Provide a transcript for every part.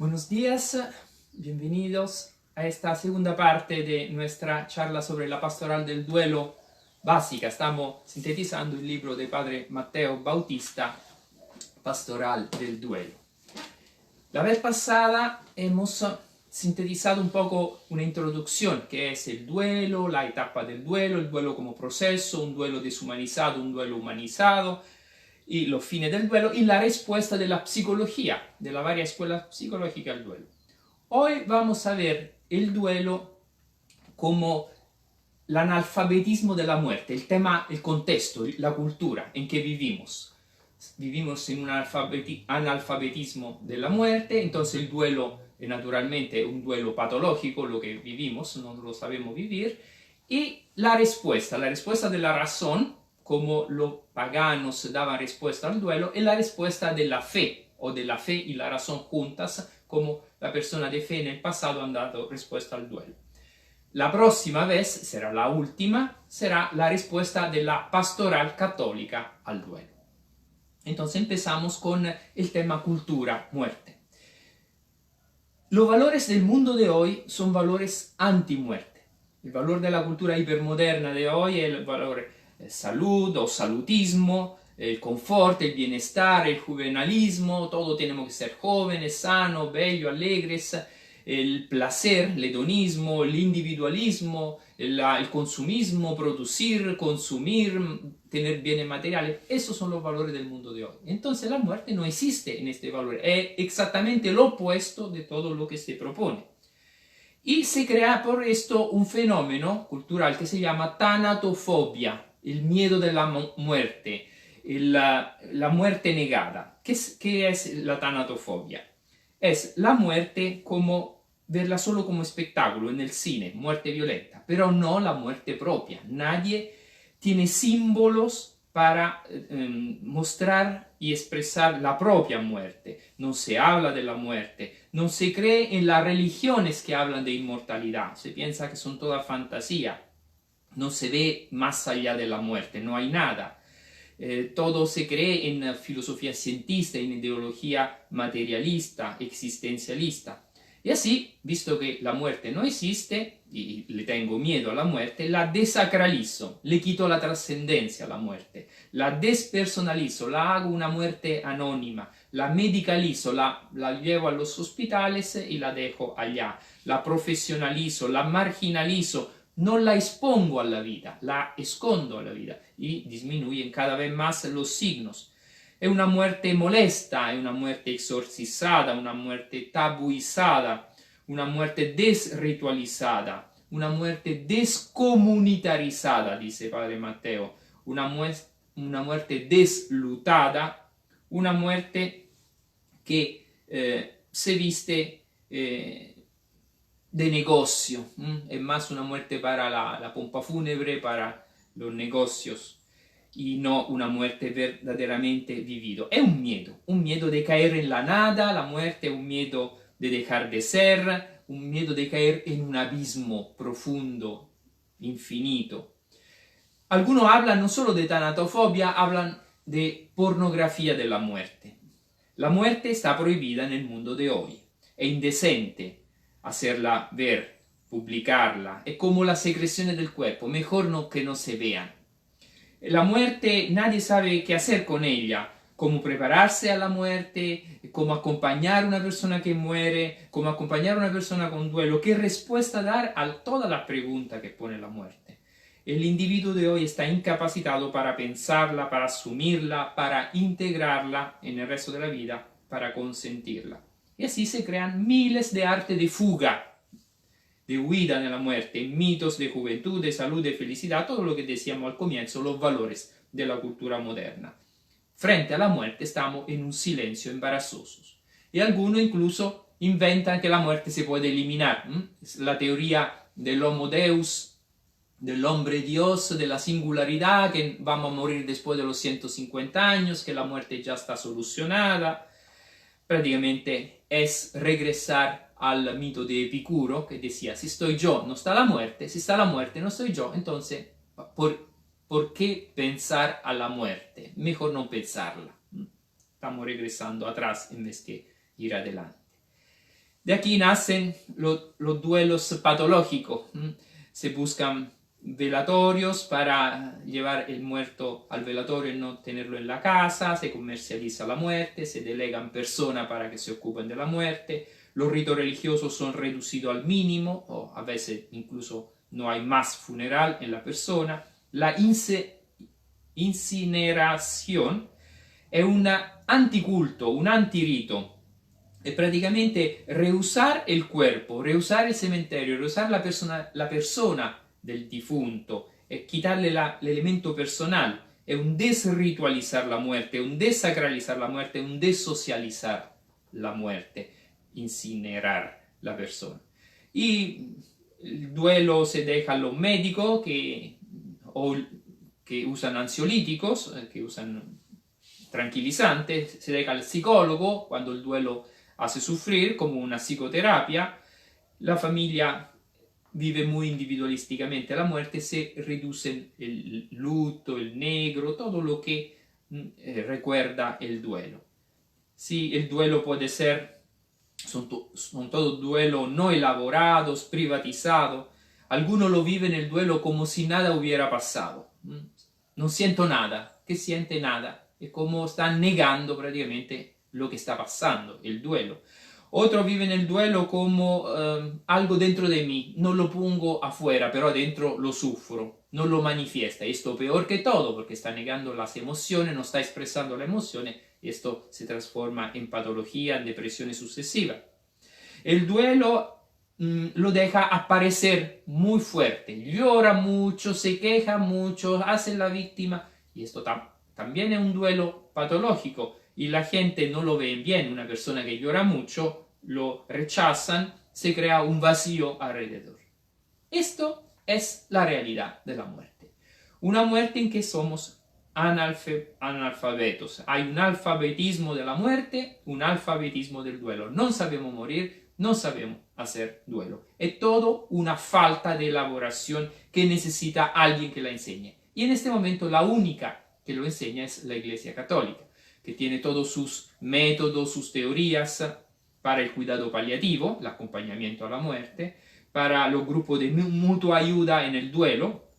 Buenos días, bienvenidos a esta segunda parte de nuestra charla sobre la pastoral del duelo básica. Estamos sintetizando el libro de Padre Matteo Bautista, Pastoral del Duelo. La vez pasada hemos sintetizado un poco una introducción, que es el duelo, la etapa del duelo, el duelo como proceso, un duelo deshumanizado, un duelo humanizado, y los fines del duelo y la respuesta de la psicología, de la varias escuelas psicológicas al duelo. Hoy vamos a ver el duelo como el analfabetismo de la muerte, el tema, el contexto, la cultura en que vivimos. Vivimos en un analfabetismo de la muerte, entonces el duelo es naturalmente un duelo patológico, lo que vivimos, no lo sabemos vivir, y la respuesta de la razón, como los paganos daban respuesta al duelo, es la respuesta de la fe, o de la fe y la razón juntas, como la persona de fe en el pasado han dado respuesta al duelo. La próxima vez, será la última, será la respuesta de la pastoral católica al duelo. Entonces empezamos con el tema cultura, muerte. Los valores del mundo de hoy son valores anti-muerte. El valor de la cultura hipermoderna de hoy es el valor salud o salutismo, el confort, el bienestar, el juvenalismo, todo tenemos que ser jóvenes, sanos, bellos, alegres, el placer, el hedonismo, el individualismo, el consumismo, producir, consumir, tener bienes materiales. Esos son los valores del mundo de hoy. Entonces la muerte no existe en este valor, es exactamente lo opuesto de todo lo que se propone. Y se crea por esto un fenómeno cultural que se llama tanatofobia, el miedo de la muerte, la muerte negada. ¿Qué es la tanatofobia? Es la muerte como verla solo como espectáculo en el cine, muerte violenta, pero no la muerte propia. Nadie tiene símbolos para mostrar y expresar la propia muerte. No se habla de la muerte, no se cree en las religiones que hablan de inmortalidad, se piensa que son toda fantasía, no se ve más allá de la muerte, no hay nada. Todo se cree en filosofía científica, en ideología materialista, existencialista. Y así, visto que la muerte no existe, y le tengo miedo a la muerte, la desacralizo, le quito la trascendencia a la muerte, la despersonalizo, la hago una muerte anónima, la medicalizo, la llevo a los hospitales y la dejo allá, la profesionalizo, la marginalizo, no la expongo a la vida, la escondo a la vida y disminuyen cada vez más los signos. Es una muerte molesta, es una muerte exorcizada, una muerte tabuizada, una muerte desritualizada, una muerte descomunitarizada, dice Padre Matteo, una muerte deslutada, una muerte que se viste de negocio, es más una muerte para la pompa fúnebre, para los negocios, y no una muerte verdaderamente vivida. Es un miedo de caer en la nada, la muerte es un miedo de dejar de ser, un miedo de caer en un abismo profundo, infinito. Algunos hablan no solo de tanatofobia, hablan de pornografía de la muerte. La muerte está prohibida en el mundo de hoy, è indecente hacerla ver, publicarla, es como las secreciones del cuerpo, mejor no que no se vean. La muerte nadie sabe qué hacer con ella, cómo prepararse a la muerte, cómo acompañar a una persona que muere, cómo acompañar a una persona con duelo, qué respuesta dar a todas las preguntas que pone la muerte. El individuo de hoy está incapacitado para pensarla, para asumirla, para integrarla en el resto de la vida, para consentirla. Y así se crean miles de artes de fuga, de huida de la muerte, mitos de juventud, de salud, de felicidad, todo lo que decíamos al comienzo, los valores de la cultura moderna. Frente a la muerte estamos en un silencio embarazoso. Y algunos incluso inventan que la muerte se puede eliminar. La teoría del Homo Deus, del hombre Dios, de la singularidad, que vamos a morir después de los 150 años, que la muerte ya está solucionada. Prácticamente es regresar al mito de Epicuro, que decía, si estoy yo, no está la muerte, si está la muerte, no estoy yo, entonces, ¿por qué pensar a la muerte? Mejor no pensarla. Estamos regresando atrás en vez de ir adelante. De aquí nacen los duelos patológicos. Se buscan velatorios para llevar el muerto al velatorio y no tenerlo en la casa, se comercializa la muerte, se delegan personas para que se ocupen de la muerte, los ritos religiosos son reducidos al mínimo, o a veces incluso no hay más funeral en la persona. La incineración è un anticulto, un antirito. È praticamente reusar el cuerpo, reusar el cementerio, reusar la persona del difunto, quitarle l'elemento personal. È un desritualizar la muerte, un desacralizar la muerte, un desocializar la muerte, incinerar la persona. Y el duelo se deja a los médicos que usan ansiolíticos, que usan tranquilizantes, se deja al psicólogo cuando el duelo hace sufrir, como una psicoterapia. La familia vive muy individualísticamente la muerte, se reduce el luto, el negro, todo lo que recuerda el duelo. Sí, el duelo puede ser, son todos duelos no elaborados, privatizados. Algunos lo viven el duelo como si nada hubiera pasado. No siento nada, ¿qué siente nada? Es como están negando prácticamente lo que está pasando, el duelo. Otros viven el duelo como algo dentro de mí, no lo pongo afuera, pero adentro lo sufro, no lo manifiesta. Esto peor que todo, porque está negando las emociones, no está expresando las emociones, y esto se transforma en patología, en depresión sucesiva. El duelo lo deja aparecer muy fuerte, llora mucho, se queja mucho, hace la víctima, y esto también es un duelo patológico, y la gente no lo ve bien. Una persona que llora mucho, lo rechazan, se crea un vacío alrededor. Esto es la realidad de la muerte. Una muerte en que somos analfabetos. Hay un alfabetismo de la muerte, un alfabetismo del duelo. No sabemos morir, no sabemos hacer duelo. Es todo una falta de elaboración que necesita alguien que la enseñe. Y en este momento la única que lo enseña es la Iglesia Católica, que tiene todos sus métodos, sus teorías para el cuidado paliativo, el acompañamiento a la muerte, para los grupos de mutua ayuda en el duelo,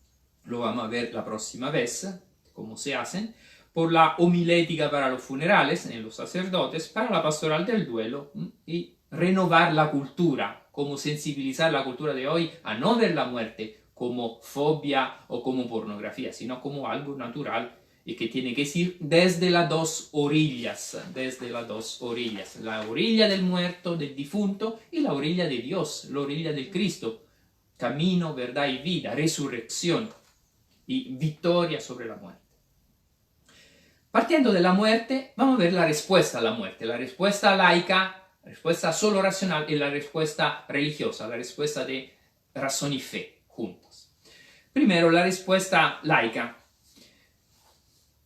lo vamos a ver la próxima vez, cómo se hacen, por la homilética para los funerales en los sacerdotes, para la pastoral del duelo y renovar la cultura, como sensibilizar la cultura de hoy a no ver la muerte como fobia o como pornografía, sino como algo natural y que tiene que ir desde las dos orillas, la orilla del muerto, del difunto, y la orilla de Dios, la orilla del Cristo, camino, verdad y vida, resurrección y victoria sobre la muerte. Partiendo de la muerte, vamos a ver la respuesta a la muerte, la respuesta laica, la respuesta solo racional y la respuesta religiosa, la respuesta de razón y fe juntos. Primero, la respuesta laica.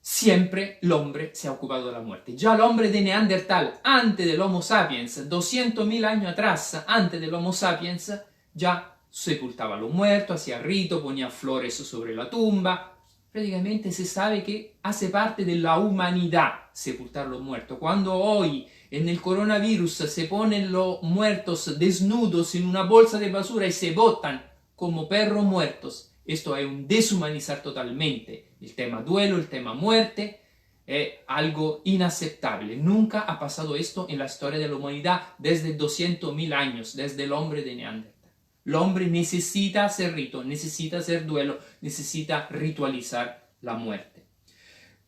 Siempre el hombre se ha ocupado de la muerte. Ya el hombre de Neandertal, antes del Homo sapiens, 200.000 años atrás, antes del Homo sapiens, ya sepultaba a los muertos, hacía rito, ponía flores sobre la tumba. Prácticamente se sabe que hace parte de la humanidad sepultar los muertos. Cuando hoy en el coronavirus se ponen los muertos desnudos en una bolsa de basura y se botan como perros muertos, esto es un deshumanizar totalmente. El tema duelo, el tema muerte, es algo inaceptable. Nunca ha pasado esto en la historia de la humanidad desde 200.000 años, desde el hombre de Neandertal. El hombre necesita hacer rito, necesita hacer duelo, necesita ritualizar la muerte.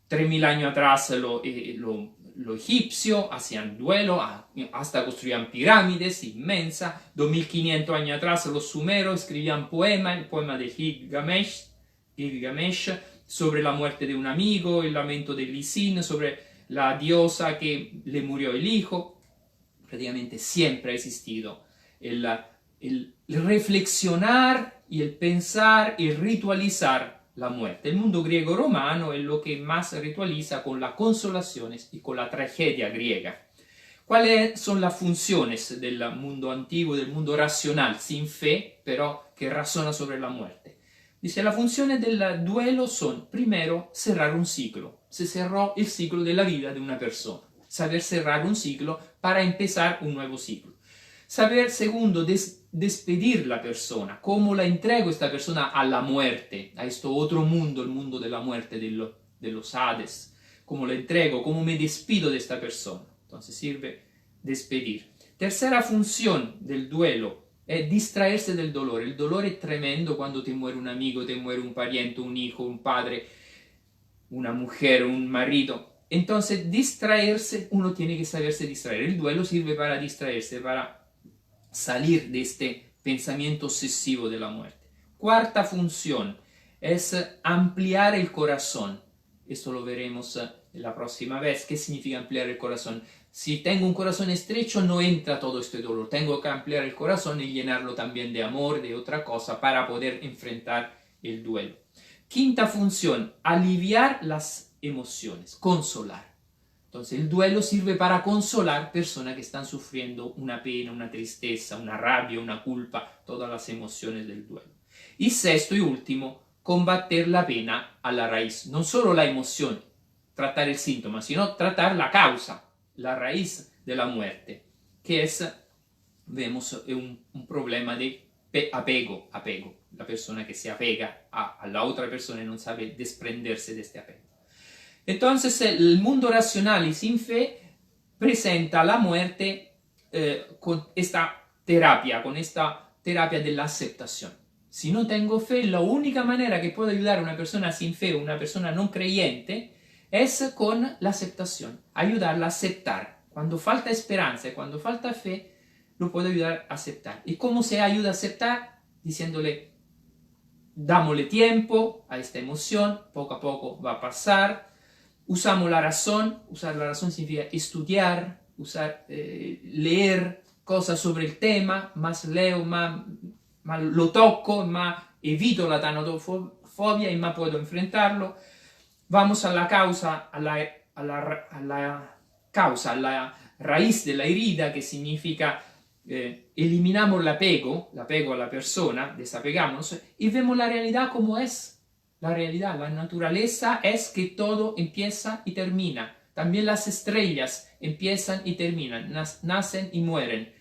3.000 años atrás los egipcios hacían duelo, hasta construían pirámides inmensas. 2.500 años atrás los sumeros escribían poemas, el poema de Gilgamesh, sobre la muerte de un amigo, el lamento de Lisin, sobre la diosa que le murió el hijo. Prácticamente siempre ha existido el reflexionar y el pensar y ritualizar la muerte. El mundo griego-romano es lo que más ritualiza con las consolaciones y con la tragedia griega. ¿Cuáles son las funciones del mundo antiguo, del mundo racional, sin fe, pero que razona sobre la muerte? Dice, las funciones del duelo son, primero, cerrar un ciclo. Se cerró el ciclo de la vida de una persona. Saber cerrar un ciclo para empezar un nuevo ciclo. Saber, segundo, despedir la persona, cómo la entrego esta persona a la muerte, a este otro mundo, el mundo de la muerte, de los Hades, cómo la entrego, cómo me despido de esta persona. Entonces sirve despedir. Tercera función del duelo es distraerse del dolor. El dolor es tremendo cuando te muere un amigo, te muere un pariente, un hijo, un padre, una mujer, un marido. Entonces distraerse, uno tiene que saberse distraer. El duelo sirve para distraerse, para salir de este pensamiento obsesivo de la muerte. Cuarta función es ampliar el corazón. Esto lo veremos la próxima vez. ¿Qué significa ampliar el corazón? Si tengo un corazón estrecho, no entra todo este dolor. Tengo que ampliar el corazón y llenarlo también de amor, de otra cosa, para poder enfrentar el duelo. Quinta función, aliviar las emociones, consolar. Entonces el duelo sirve para consolar personas que están sufriendo una pena, una tristeza, una rabia, una culpa, todas las emociones del duelo. Y sexto y último, combater la pena a la raíz. No solo la emoción, tratar el síntoma, sino tratar la causa, la raíz de la muerte, que es, vemos, un problema de apego. La persona que se apega a la otra persona y no sabe desprenderse de este apego. Entonces el mundo racional y sin fe presenta la muerte con esta terapia de la aceptación. Si no tengo fe, la única manera que puedo ayudar a una persona sin fe o una persona no creyente es con la aceptación, ayudarla a aceptar. Cuando falta esperanza y cuando falta fe, lo puedo ayudar a aceptar. ¿Y cómo se ayuda a aceptar? Diciéndole, dámosle tiempo a esta emoción, poco a poco va a pasar. Usamos la razón. Usar la razón significa estudiar, leer cosas sobre el tema. Más leo, más lo toco, más evito la tanatofobia y más puedo enfrentarlo. Vamos a la causa, a la raíz de la herida, que significa eliminamos el apego a la persona, desapegamos y vemos la realidad como es. La realidad, la naturaleza es que todo empieza y termina. También las estrellas empiezan y terminan, nacen y mueren.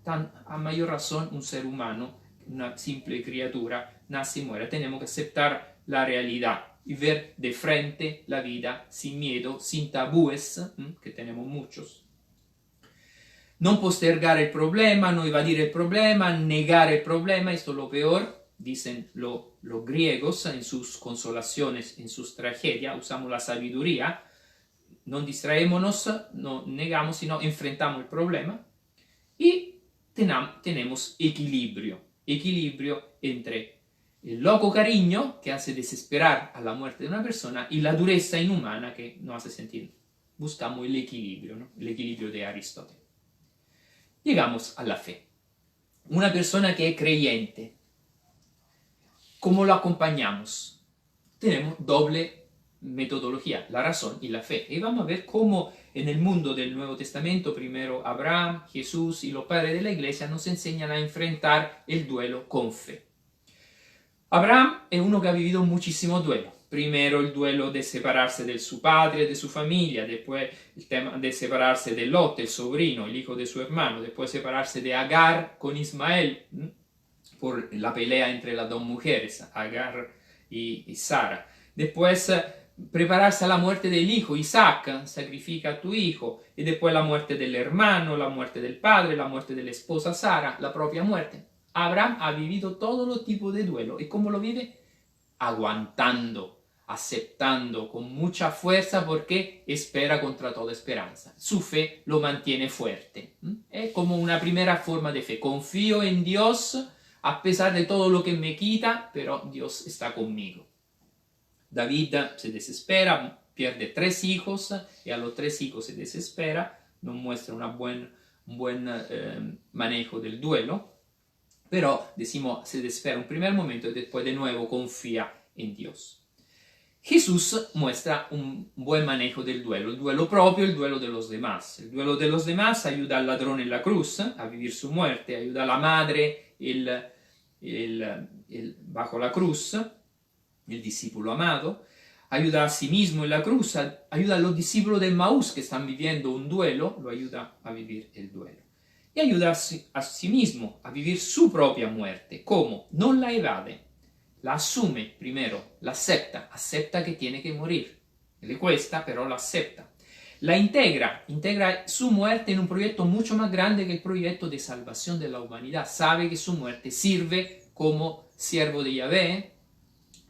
A mayor razón un ser humano, una simple criatura, nace y muere. Tenemos que aceptar la realidad y ver de frente la vida sin miedo, sin tabúes, que tenemos muchos. No postergar el problema, no evadir el problema, negar el problema, esto es lo peor. Dicen los griegos en sus consolaciones, en sus tragedias, usamos la sabiduría, no distraémonos, no negamos, sino enfrentamos el problema y tenemos equilibrio entre el loco cariño que hace desesperar a la muerte de una persona y la dureza inhumana que nos hace sentir. Buscamos el equilibrio, ¿no? El equilibrio de Aristóteles. Llegamos a la fe. Una persona que es creyente, ¿cómo lo acompañamos? Tenemos doble metodología, la razón y la fe. Y vamos a ver cómo en el mundo del Nuevo Testamento, primero Abraham, Jesús y los padres de la iglesia nos enseñan a enfrentar el duelo con fe. Abraham es uno que ha vivido muchísimo duelo. Primero el duelo de separarse de su padre, de su familia, después el tema de separarse de Lot, el sobrino, el hijo de su hermano, después separarse de Agar con Ismael, por la pelea entre las dos mujeres, Agar y Sara. Después prepararse a la muerte del hijo, Isaac, sacrifica a tu hijo, y después la muerte del hermano, la muerte del padre, la muerte de la esposa Sara, la propia muerte. Abraham ha vivido todo los tipos de duelo. ¿Y cómo lo vive? Aguantando, aceptando con mucha fuerza porque espera contra toda esperanza. Su fe lo mantiene fuerte. Es como una primera forma de fe. Confío en Dios a pesar de todo lo que me quita, pero Dios está conmigo. David se desespera, pierde 3 hijos y a los 3 hijos se desespera, no muestra un buen manejo del duelo, pero decimos se desespera un primer momento y después de nuevo confía en Dios. Jesús muestra un buen manejo del duelo, el duelo propio y el duelo de los demás. El duelo de los demás ayuda al ladrón en la cruz a vivir su muerte, ayuda a la madre bajo la cruz, el discípulo amado, ayuda a sí mismo en la cruz, ayuda a los discípulos de Maús que están viviendo un duelo, lo ayuda a vivir el duelo. y ayuda a sí mismo a vivir su propia muerte. ¿Cómo? No la evade, la asume primero, la acepta que tiene que morir. Le cuesta, pero la acepta. La integra su muerte en un proyecto mucho más grande que el proyecto de salvación de la humanidad. Sabe que su muerte sirve como siervo de Yahvé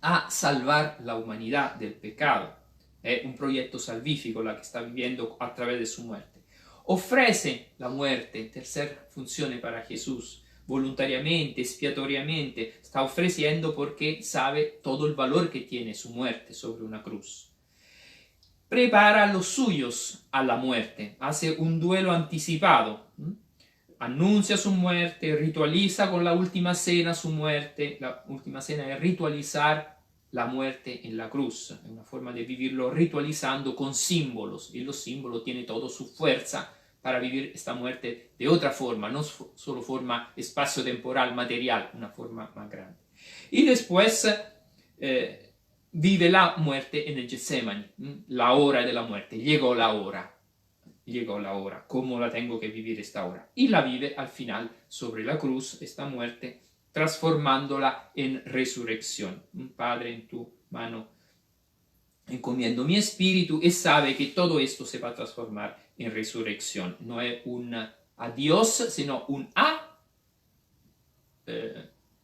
a salvar la humanidad del pecado. È un proyecto salvífico la que está viviendo a través de su muerte. Ofrece la muerte, tercera funzione para Jesús, voluntariamente, expiatoriamente, está ofreciendo porque sabe todo el valor que tiene su muerte sobre una cruz. Prepara a los suyos a la muerte, hace un duelo anticipado, anuncia su muerte, ritualiza con la última cena su muerte. La última cena es ritualizar la muerte en la cruz, es una forma de vivirlo ritualizando con símbolos, y los símbolos tienen toda su fuerza para vivir esta muerte de otra forma, no solo forma espacio-temporal, material, una forma más grande. Y después vive la muerte en el Getsemani, la hora de la muerte, llegó la hora, ¿cómo la tengo que vivir esta hora? Y la vive al final sobre la cruz, esta muerte, transformándola en resurrección. Padre, en tu mano encomiendo mi espíritu, y sabe que todo esto se va a transformar en resurrección. No es un adiós, sino un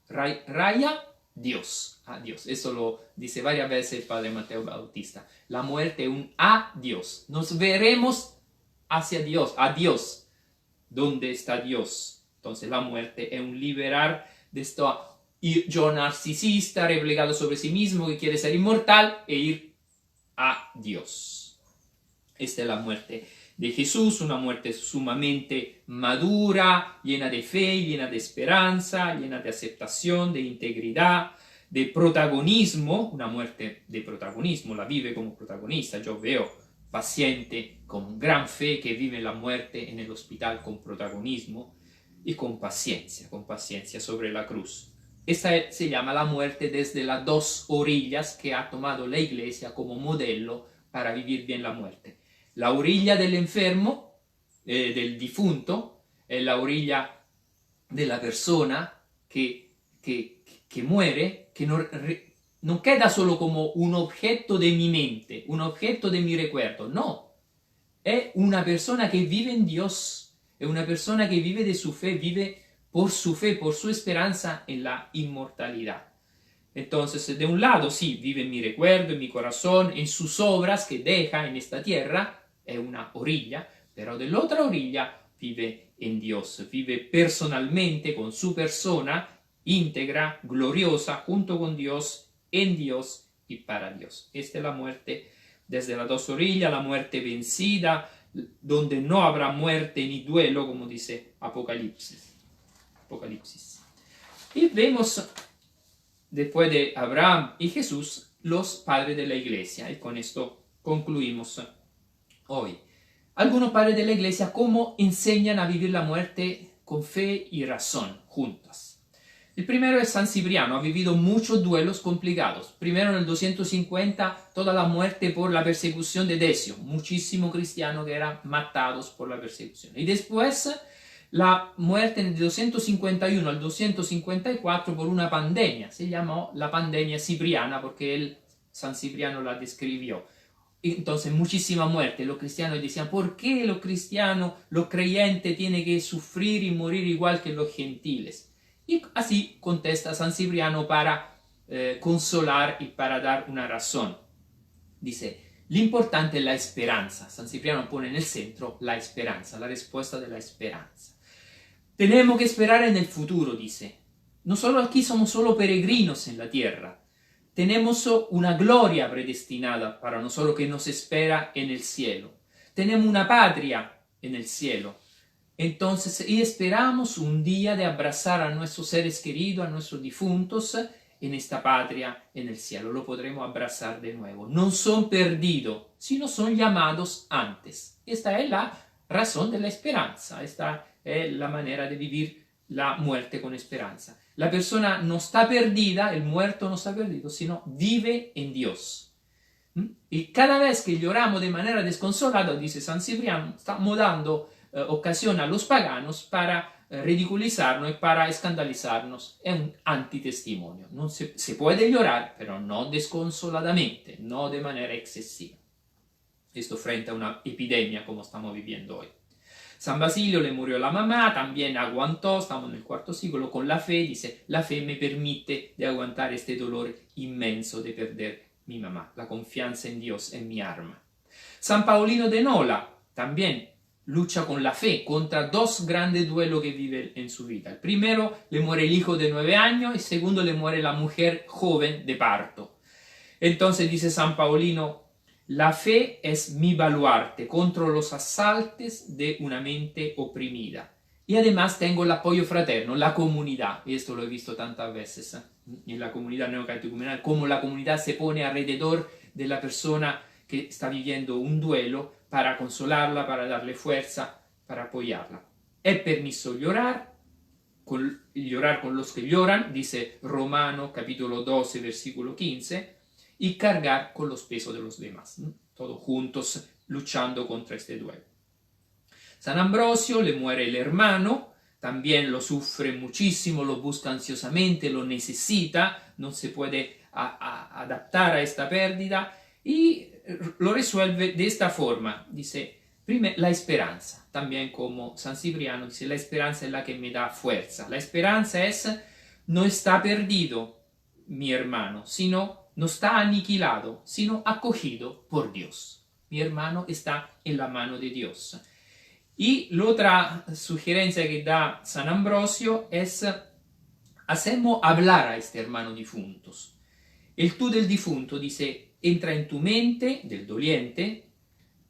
raya Dios. Adiós. Eso lo dice varias veces el padre Mateo Bautista. La muerte es un adiós. Nos veremos hacia Dios. Adiós. ¿Dónde está Dios? Entonces la muerte es un liberar de esto yo narcisista, replegado sobre sí mismo, que quiere ser inmortal, e ir a Dios. Esta es la muerte de Jesús, una muerte sumamente madura, llena de fe, llena de esperanza, llena de aceptación, de integridad, de protagonismo, una muerte de protagonismo, la vive como protagonista. Yo veo paciente con gran fe que vive la muerte en el hospital con protagonismo y con paciencia sobre la cruz. Esta se llama la muerte desde las dos orillas que ha tomado la Iglesia como modelo para vivir bien la muerte. La orilla del enfermo, del difunto, es la orilla de la persona que muere, que no queda solo como un objeto de mi mente, un objeto de mi recuerdo, no. Es una persona que vive en Dios, es una persona que vive de su fe, por su esperanza en la inmortalidad. Entonces, de un lado, sí, vive en mi recuerdo, en mi corazón, en sus obras que deja en esta tierra, es una orilla, pero de la otra orilla vive en Dios, vive personalmente con su persona, íntegra, gloriosa, junto con Dios, en Dios y para Dios. Esta es la muerte desde las dos orillas, la muerte vencida, donde no habrá muerte ni duelo, como dice Apocalipsis. Y vemos, después de Abraham y Jesús, los padres de la iglesia, y con esto concluimos hoy. Algunos padres de la iglesia, cómo enseñan a vivir la muerte con fe y razón juntas. El primero es San Cipriano, ha vivido muchos duelos complicados. Primero en el 250, toda la muerte por la persecución de Decio, muchísimos cristianos que eran matados por la persecución. Y después la muerte del 251 al 254 por una pandemia, se llamó la pandemia cipriana porque San Cipriano la describió. Entonces muchísima muerte, los cristianos decían, ¿por qué los cristianos, los creyentes tienen que sufrir y morir igual que los gentiles? Y así contesta San Cipriano para consolar y para dar una razón. Dice, lo importante es la esperanza. San Cipriano pone en el centro la esperanza, la respuesta de la esperanza. Tenemos que esperar en el futuro, dice. Nosotros aquí somos solo peregrinos en la tierra. Tenemos una gloria predestinada para nosotros que nos espera en el cielo. Tenemos una patria en el cielo. Entonces, y esperamos un día de abrazar a nuestros seres queridos, a nuestros difuntos, en esta patria, en el cielo. Lo podremos abrazar de nuevo. No son perdidos, sino son llamados antes. Esta es la razón de la esperanza. Esta es la manera de vivir la muerte con esperanza. La persona no está perdida, el muerto no está perdido, sino vive en Dios. Y cada vez que lloramos de manera desconsolada, dice San Cipriano, estamos dando ocasión a los paganos para ridiculizarnos y para escandalizarnos. Es un antitestimonio. No se puede llorar, pero no desconsoladamente, no de manera excesiva. Esto frente a una epidemia como estamos viviendo hoy. San Basilio le murió la mamá, también aguantó, estamos en el cuarto siglo, con la fe, dice, la fe me permite de aguantar este dolor inmenso de perder mi mamá. La confianza en Dios es mi arma. San Paulino de Nola también lucha con la fe contra dos grandes duelos que vive en su vida. El primero, le muere el hijo de 9 años, y el segundo, le muere la mujer joven de parto. Entonces dice San Paulino, la fe es mi baluarte contra los asaltos de una mente oprimida. Y además tengo el apoyo fraterno, la comunidad. Y esto lo he visto tantas veces en la comunidad neocatecumenal, cómo la comunidad se pone alrededor de la persona que está viviendo un duelo para consolarla, para darle fuerza, para apoyarla. Es permiso llorar con los que lloran, dice Romano capítulo 12, versículo 15, y cargar con los pesos de los demás, todos juntos luchando contra este duelo. San Ambrosio le muere el hermano, también lo sufre muchísimo, lo busca ansiosamente, lo necesita, no se puede adaptar a esta pérdida y lo resuelve de esta forma, dice, primero la esperanza, también como San Cipriano dice, la esperanza es la que me da fuerza, la esperanza es, no está perdido mi hermano, sino no está aniquilado, sino acogido por Dios. Mi hermano está en la mano de Dios. Y la otra sugerencia que da San Ambrosio es, hacemos hablar a este hermano difuntos. El tú del difunto dice, entra en tu mente, del doliente,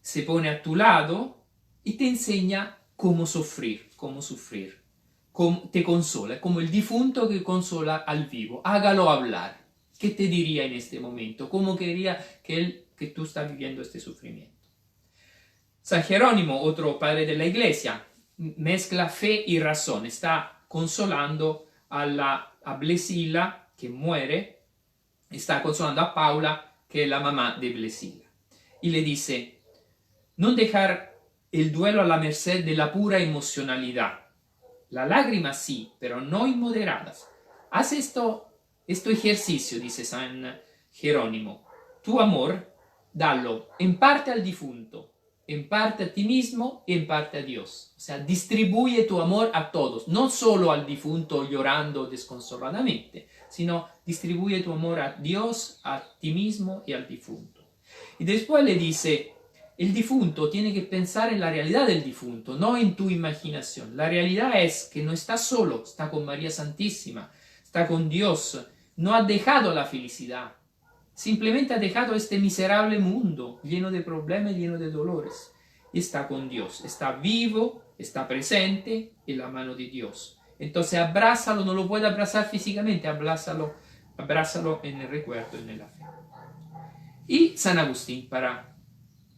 se pone a tu lado y te enseña cómo sufrir, te consola, como el difunto que consola al vivo. Hágalo hablar. ¿Qué te diría en este momento? ¿Cómo quería que tú estás viviendo este sufrimiento? San Jerónimo, otro padre de la iglesia, mezcla fe y razón. Está consolando a Blesila, que muere, está consolando a Paula, que es la mamá de Blesila. Y le dice, no dejar el duelo a la merced de la pura emocionalidad. La lágrima sí, pero no inmoderadas. Haz este ejercicio, dice San Jerónimo. Tu amor, dalo en parte al difunto, en parte a ti mismo y en parte a Dios. O sea, distribuye tu amor a todos, no solo al difunto llorando desconsoladamente, sino distribuye tu amor a Dios, a ti mismo y al difunto. Y después le dice, el difunto tiene que pensar en la realidad del difunto, no en tu imaginación. La realidad es que no está solo, está con María Santísima, está con Dios, no ha dejado la felicidad. Simplemente ha dejado este miserable mundo lleno de problemas, lleno de dolores. Y está con Dios, está vivo, está presente en la mano de Dios. Entonces abrázalo, no lo puede abrazar físicamente, abrázalo en el recuerdo, en la fe. Y San Agustín, para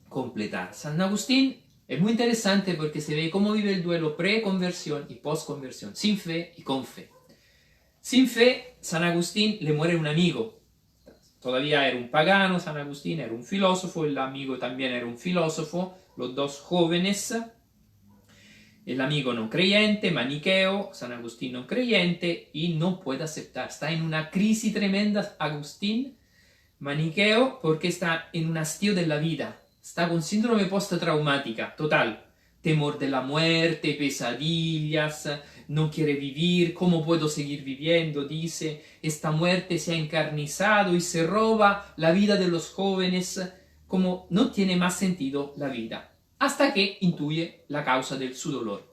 completar. San Agustín es muy interesante porque se ve cómo vive el duelo pre-conversión y post-conversión, sin fe y con fe. Sin fe, San Agustín le muere un amigo. Todavía era un pagano, San Agustín era un filósofo, el amigo también era un filósofo, los dos jóvenes. El amigo no creyente, maniqueo, San Agustín no creyente y no puede aceptar. Está en una crisis tremenda Agustín, maniqueo, porque está en un hastío de la vida. Está con síndrome postraumática, total. Temor de la muerte, pesadillas, no quiere vivir, ¿cómo puedo seguir viviendo? Dice, esta muerte se ha encarnizado y se roba la vida de los jóvenes, como no tiene más sentido la vida. Hasta que intuye la causa de su dolor.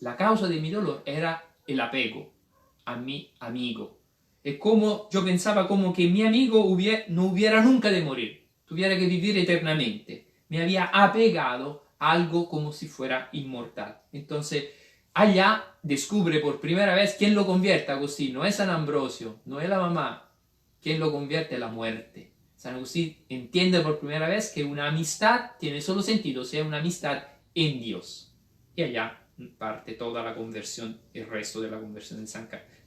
La causa de mi dolor era el apego a mi amigo. Es como, yo pensaba como que mi amigo no hubiera nunca de morir, tuviera que vivir eternamente. Me había apegado a algo como si fuera inmortal. Entonces, allá descubre por primera vez quién lo convierte a Agustín. No es San Ambrosio, no es la mamá. Quien lo convierte es la muerte. San Agustín entiende por primera vez que una amistad tiene solo sentido si es una amistad en Dios. Y allá parte toda la conversión, el resto de la conversión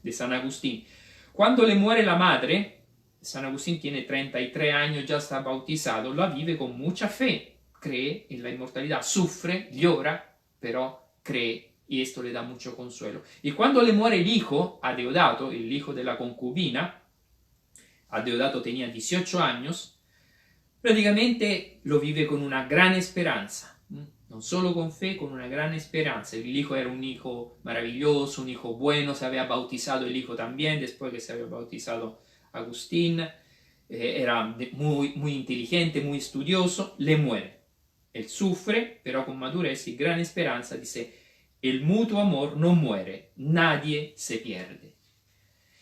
de San Agustín. Cuando le muere la madre, San Agustín tiene 33 años, ya está bautizado, la vive con mucha fe, cree en la inmortalidad, sufre, llora, pero cree y esto le da mucho consuelo. Y cuando le muere el hijo, a Deodato, el hijo de la concubina, a Deodato tenía 18 años, praticamente lo vive con una gran esperanza, non solo con fe, con una gran esperanza. El hijo era un hijo maravilloso, un hijo bueno, se había bautizado el hijo también, después que se había bautizado Agustín, era muy inteligente, muy estudioso, le muere. Él sufre, pero con madurez y gran esperanza dice: el mutuo amor no muere, nadie se pierde.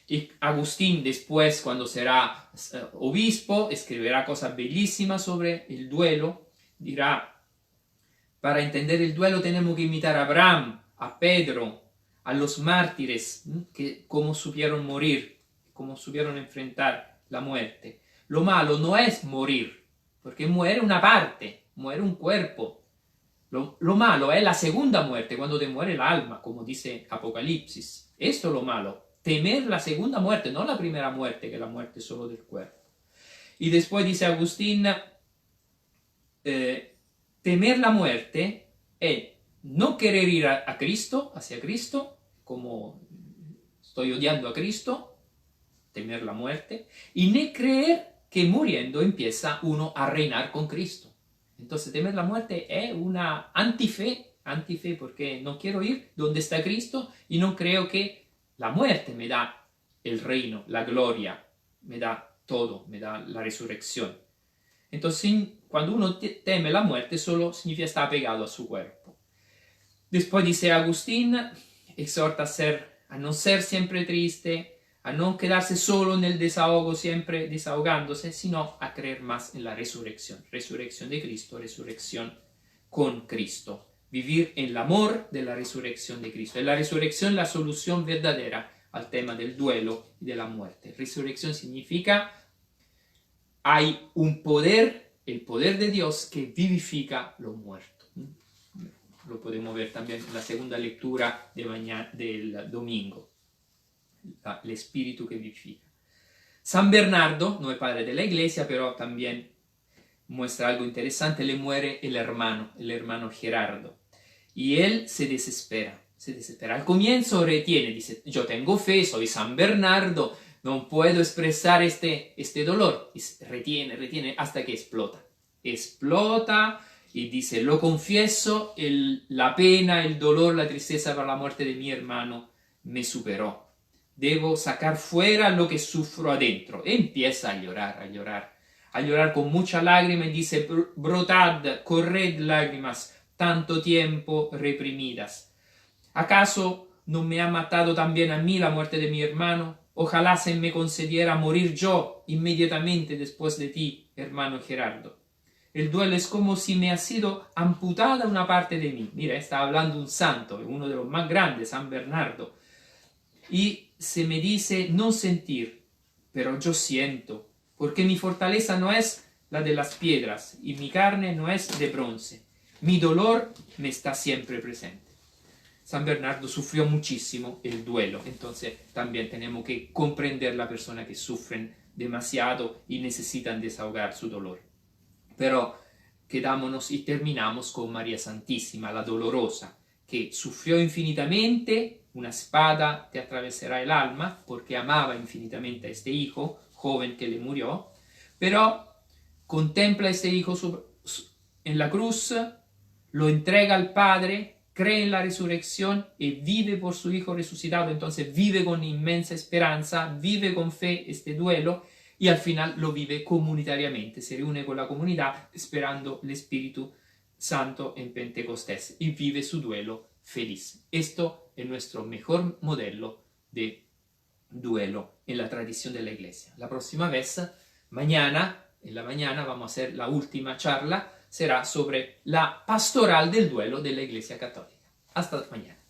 Y Agustín después, cuando será obispo, escribirá cosas bellísimas sobre el duelo. Dirá: para entender el duelo tenemos que imitar a Abraham, a Pedro, a los mártires, que cómo supieron morir, cómo supieron enfrentar la muerte. Lo malo no es morir, porque muere una parte, muere un cuerpo. Lo malo es la segunda muerte, cuando te muere el alma, como dice Apocalipsis. Esto es lo malo. Temer la segunda muerte, no la primera muerte, que es la muerte solo del cuerpo. Y después dice Agustín, temer la muerte es no querer ir a Cristo, hacia Cristo, como estoy odiando a Cristo, temer la muerte, y no creer que muriendo empieza uno a reinar con Cristo. Entonces temer la muerte es una antife porque no quiero ir donde está Cristo y no creo que la muerte me da el reino, la gloria, me da todo, me da la resurrección. Entonces cuando uno teme la muerte solo significa estar pegado a su cuerpo. Después dice Agustín, exhorta a no ser siempre triste, a no quedarse solo en el desahogo, siempre desahogándose, sino a creer más en la resurrección. Resurrección de Cristo, resurrección con Cristo. Vivir en el amor de la resurrección de Cristo. Es la resurrección la solución verdadera al tema del duelo y de la muerte. Resurrección significa hay un poder, el poder de Dios que vivifica lo muerto. Lo podemos ver también en la segunda lectura del domingo. El espíritu que vivifica. San Bernardo, no es padre de la iglesia, pero también muestra algo interesante, le muere el hermano Gerardo. Y él se desespera. Al comienzo retiene, dice: yo tengo fe, soy San Bernardo, no puedo expresar este dolor. Y retiene hasta que explota. Explota y dice: lo confieso, la pena, el dolor, la tristeza por la muerte de mi hermano me superó. Debo sacar fuera lo que sufro adentro. E empieza a llorar con mucha lágrima y dice: brotad, corred lágrimas, tanto tiempo reprimidas. ¿Acaso no me ha matado también a mí la muerte de mi hermano? Ojalá se me concediera morir yo inmediatamente después de ti, hermano Gerardo. El duelo es como si me ha sido amputada una parte de mí. Mira, está hablando un santo, uno de los más grandes, San Bernardo. Y se me dice no sentir, pero yo siento, porque mi fortaleza no es la de las piedras y mi carne no es de bronce. Mi dolor me está siempre presente. San Bernardo sufrió muchísimo el duelo, entonces también tenemos que comprender la persona que sufren demasiado y necesitan desahogar su dolor. Pero quedámonos y terminamos con María Santísima, la dolorosa, que sufrió infinitamente. Una espada te atravesará el alma, porque amaba infinitamente a este hijo joven que le murió, pero contempla a este hijo en la cruz, lo entrega al Padre, cree en la resurrección y vive por su hijo resucitado. Entonces vive con inmensa esperanza, vive con fe este duelo y al final lo vive comunitariamente, se reúne con la comunidad esperando el Espíritu Santo en Pentecostés y vive su duelo feliz. Esto es nuestro mejor modelo de duelo en la tradición de la Iglesia. La próxima vez, en la mañana vamos a hacer la última charla, será sobre la pastoral del duelo de la Iglesia Católica. Hasta mañana.